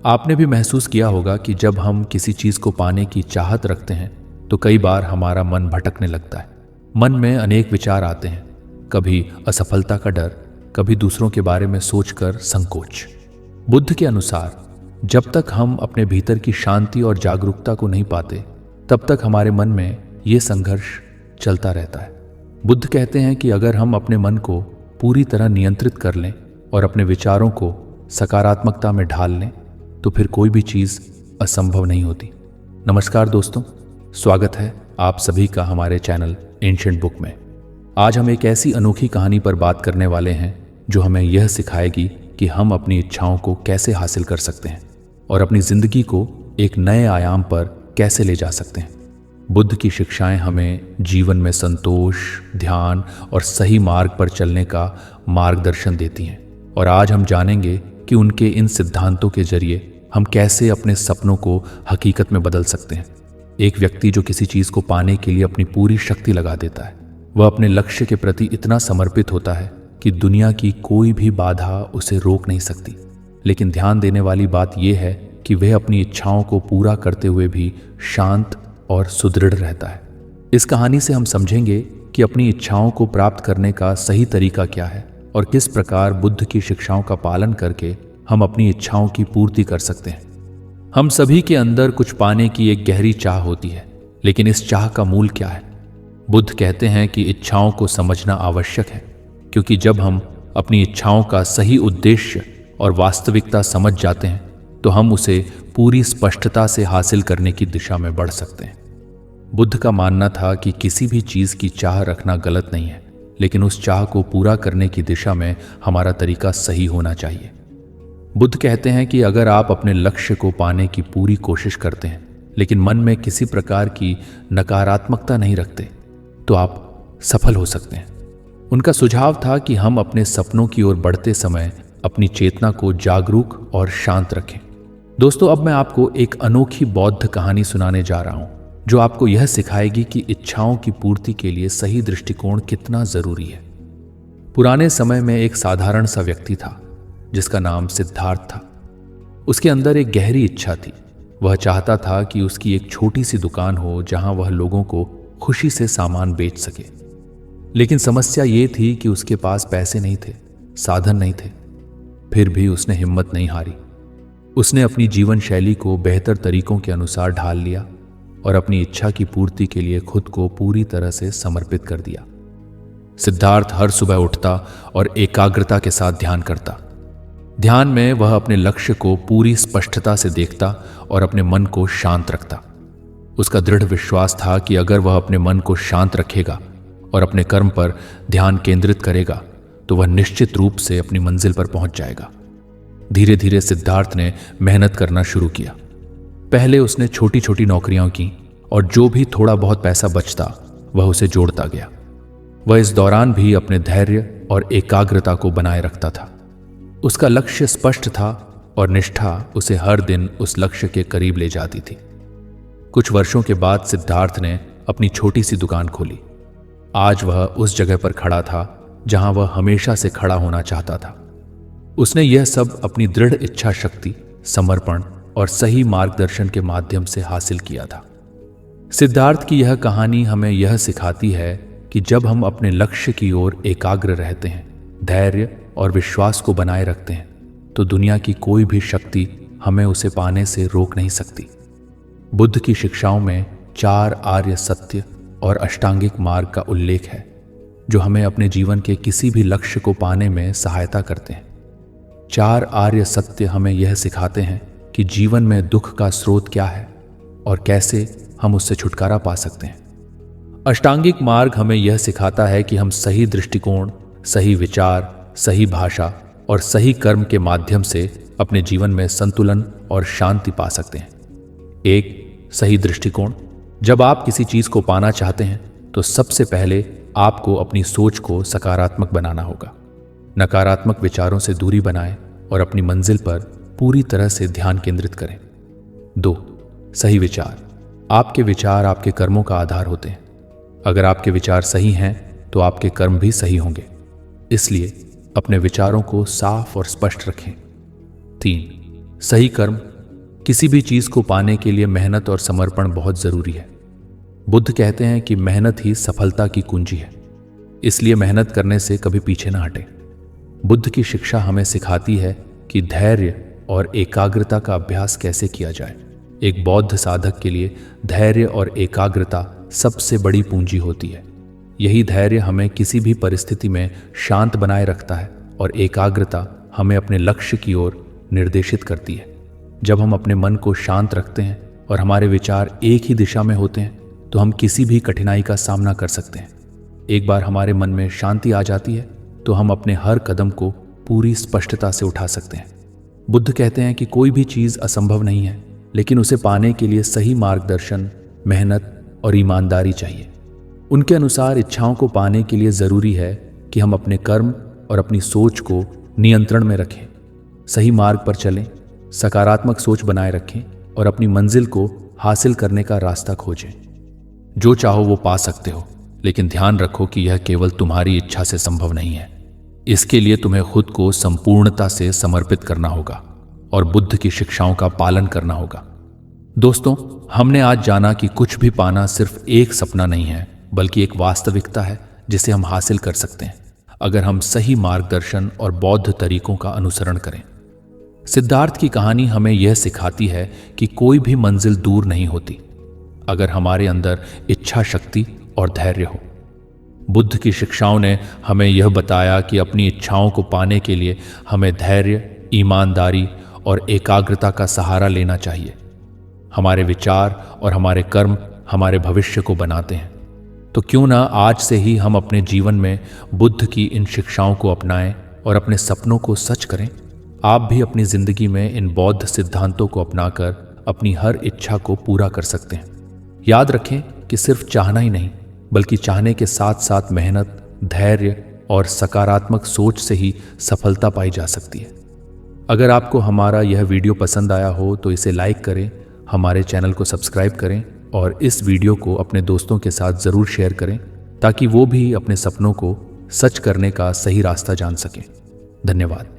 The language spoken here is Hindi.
आपने भी महसूस किया होगा कि जब हम किसी चीज को पाने की चाहत रखते हैं तो कई बार हमारा मन भटकने लगता है। मन में अनेक विचार आते हैं, कभी असफलता का डर, कभी दूसरों के बारे में सोचकर संकोच। बुद्ध के अनुसार जब तक हम अपने भीतर की शांति और जागरूकता को नहीं पाते तब तक हमारे मन में ये संघर्ष चलता रहता है। बुद्ध कहते हैं कि अगर हम अपने मन को पूरी तरह नियंत्रित कर लें और अपने विचारों को सकारात्मकता में ढाल लें तो फिर कोई भी चीज़ असंभव नहीं होती। नमस्कार दोस्तों, स्वागत है आप सभी का हमारे चैनल एंशिएंट बुक में। आज हम एक ऐसी अनोखी कहानी पर बात करने वाले हैं जो हमें यह सिखाएगी कि हम अपनी इच्छाओं को कैसे हासिल कर सकते हैं और अपनी जिंदगी को एक नए आयाम पर कैसे ले जा सकते हैं। बुद्ध की शिक्षाएं हमें जीवन में संतोष, ध्यान और सही मार्ग पर चलने का मार्गदर्शन देती हैं और आज हम जानेंगे कि उनके इन सिद्धांतों के जरिए हम कैसे अपने सपनों को हकीकत में बदल सकते हैं। एक व्यक्ति जो किसी चीज़ को पाने के लिए अपनी पूरी शक्ति लगा देता है, वह अपने लक्ष्य के प्रति इतना समर्पित होता है कि दुनिया की कोई भी बाधा उसे रोक नहीं सकती। लेकिन ध्यान देने वाली बात यह है कि वह अपनी इच्छाओं को पूरा करते हुए भी शांत और सुदृढ़ रहता है। इस कहानी से हम समझेंगे कि अपनी इच्छाओं को प्राप्त करने का सही तरीका क्या है और किस प्रकार बुद्ध की शिक्षाओं का पालन करके हम अपनी इच्छाओं की पूर्ति कर सकते हैं। हम सभी के अंदर कुछ पाने की एक गहरी चाह होती है, लेकिन इस चाह का मूल क्या है? बुद्ध कहते हैं कि इच्छाओं को समझना आवश्यक है, क्योंकि जब हम अपनी इच्छाओं का सही उद्देश्य और वास्तविकता समझ जाते हैं तो हम उसे पूरी स्पष्टता से हासिल करने की दिशा में बढ़ सकते हैं। बुद्ध का मानना था कि किसी भी चीज़ की चाह रखना गलत नहीं है, लेकिन उस चाह को पूरा करने की दिशा में हमारा तरीका सही होना चाहिए। बुद्ध कहते हैं कि अगर आप अपने लक्ष्य को पाने की पूरी कोशिश करते हैं लेकिन मन में किसी प्रकार की नकारात्मकता नहीं रखते तो आप सफल हो सकते हैं। उनका सुझाव था कि हम अपने सपनों की ओर बढ़ते समय अपनी चेतना को जागरूक और शांत रखें। दोस्तों, अब मैं आपको एक अनोखी बौद्ध कहानी सुनाने जा रहा हूं जो आपको यह सिखाएगी कि इच्छाओं की पूर्ति के लिए सही दृष्टिकोण कितना जरूरी है। पुराने समय में एक साधारण सा व्यक्ति था जिसका नाम सिद्धार्थ था। उसके अंदर एक गहरी इच्छा थी। वह चाहता था कि उसकी एक छोटी सी दुकान हो जहां वह लोगों को खुशी से सामान बेच सके। लेकिन समस्या ये थी कि उसके पास पैसे नहीं थे, साधन नहीं थे। फिर भी उसने हिम्मत नहीं हारी। उसने अपनी जीवन शैली को बेहतर तरीकों के अनुसार ढाल लिया और अपनी इच्छा की पूर्ति के लिए खुद को पूरी तरह से समर्पित कर दिया। सिद्धार्थ हर सुबह उठता और एकाग्रता के साथ ध्यान करता। ध्यान में वह अपने लक्ष्य को पूरी स्पष्टता से देखता और अपने मन को शांत रखता। उसका दृढ़ विश्वास था कि अगर वह अपने मन को शांत रखेगा और अपने कर्म पर ध्यान केंद्रित करेगा तो वह निश्चित रूप से अपनी मंजिल पर पहुंच जाएगा। धीरे धीरे सिद्धार्थ ने मेहनत करना शुरू किया। पहले उसने छोटी छोटी नौकरियां की और जो भी थोड़ा बहुत पैसा बचता वह उसे जोड़ता गया। वह इस दौरान भी अपने धैर्य और एकाग्रता को बनाए रखता था। उसका लक्ष्य स्पष्ट था और निष्ठा उसे हर दिन उस लक्ष्य के करीब ले जाती थी। कुछ वर्षों के बाद सिद्धार्थ ने अपनी छोटी सी दुकान खोली। आज वह उस जगह पर खड़ा था जहां वह हमेशा से खड़ा होना चाहता था। उसने यह सब अपनी दृढ़ इच्छा शक्ति, समर्पण और सही मार्गदर्शन के माध्यम से हासिल किया था। सिद्धार्थ की यह कहानी हमें यह सिखाती है कि जब हम अपने लक्ष्य की ओर एकाग्र रहते हैं, धैर्य और विश्वास को बनाए रखते हैं, तो दुनिया की कोई भी शक्ति हमें उसे पाने से रोक नहीं सकती। बुद्ध की शिक्षाओं में 4 आर्य सत्य और अष्टांगिक मार्ग का उल्लेख है जो हमें अपने जीवन के किसी भी लक्ष्य को पाने में सहायता करते हैं। 4 आर्य सत्य हमें यह सिखाते हैं कि जीवन में दुख का स्रोत क्या है और कैसे हम उससे छुटकारा पा सकते हैं। अष्टांगिक मार्ग हमें यह सिखाता है कि हम सही दृष्टिकोण, सही विचार, सही भाषा और सही कर्म के माध्यम से अपने जीवन में संतुलन और शांति पा सकते हैं। एक सही दृष्टिकोण। जब आप किसी चीज को पाना चाहते हैं तो सबसे पहले आपको अपनी सोच को सकारात्मक बनाना होगा। नकारात्मक विचारों से दूरी बनाएं और अपनी मंजिल पर पूरी तरह से ध्यान केंद्रित करें। 2 सही विचार। आपके विचार आपके कर्मों का आधार होते हैं। अगर आपके विचार सही हैं तो आपके कर्म भी सही होंगे। इसलिए अपने विचारों को साफ और स्पष्ट रखें। 3 सही कर्म किसी भी चीज को पाने के लिए मेहनत और समर्पण बहुत जरूरी है। बुद्ध कहते हैं कि मेहनत ही सफलता की कुंजी है, इसलिए मेहनत करने से कभी पीछे ना हटे। बुद्ध की शिक्षा हमें सिखाती है कि धैर्य और एकाग्रता का अभ्यास कैसे किया जाए। एक बौद्ध साधक के लिए धैर्य और एकाग्रता सबसे बड़ी पूंजी होती है। यही धैर्य हमें किसी भी परिस्थिति में शांत बनाए रखता है और एकाग्रता हमें अपने लक्ष्य की ओर निर्देशित करती है। जब हम अपने मन को शांत रखते हैं और हमारे विचार एक ही दिशा में होते हैं तो हम किसी भी कठिनाई का सामना कर सकते हैं। एक बार हमारे मन में शांति आ जाती है तो हम अपने हर कदम को पूरी स्पष्टता से उठा सकते हैं। बुद्ध कहते हैं कि कोई भी चीज़ असंभव नहीं है, लेकिन उसे पाने के लिए सही मार्गदर्शन, मेहनत और ईमानदारी चाहिए। उनके अनुसार इच्छाओं को पाने के लिए ज़रूरी है कि हम अपने कर्म और अपनी सोच को नियंत्रण में रखें, सही मार्ग पर चलें, सकारात्मक सोच बनाए रखें और अपनी मंजिल को हासिल करने का रास्ता खोजें। जो चाहो वो पा सकते हो, लेकिन ध्यान रखो कि यह केवल तुम्हारी इच्छा से संभव नहीं है। इसके लिए तुम्हें खुद को संपूर्णता से समर्पित करना होगा और बुद्ध की शिक्षाओं का पालन करना होगा। दोस्तों, हमने आज जाना कि कुछ भी पाना सिर्फ एक सपना नहीं है, बल्कि एक वास्तविकता है जिसे हम हासिल कर सकते हैं अगर हम सही मार्गदर्शन और बौद्ध तरीकों का अनुसरण करें। सिद्धार्थ की कहानी हमें यह सिखाती है कि कोई भी मंजिल दूर नहीं होती अगर हमारे अंदर इच्छा शक्ति और धैर्य हो। बुद्ध की शिक्षाओं ने हमें यह बताया कि अपनी इच्छाओं को पाने के लिए हमें धैर्य, ईमानदारी और एकाग्रता का सहारा लेना चाहिए। हमारे विचार और हमारे कर्म हमारे भविष्य को बनाते हैं। तो क्यों ना आज से ही हम अपने जीवन में बुद्ध की इन शिक्षाओं को अपनाएं और अपने सपनों को सच करें। आप भी अपनी जिंदगी में इन बौद्ध सिद्धांतों को अपनाकर अपनी हर इच्छा को पूरा कर सकते हैं। याद रखें कि सिर्फ चाहना ही नहीं, बल्कि चाहने के साथ साथ मेहनत, धैर्य और सकारात्मक सोच से ही सफलता पाई जा सकती है। अगर आपको हमारा यह वीडियो पसंद आया हो तो इसे लाइक करें, हमारे चैनल को सब्सक्राइब करें और इस वीडियो को अपने दोस्तों के साथ ज़रूर शेयर करें ताकि वो भी अपने सपनों को सच करने का सही रास्ता जान सकें। धन्यवाद।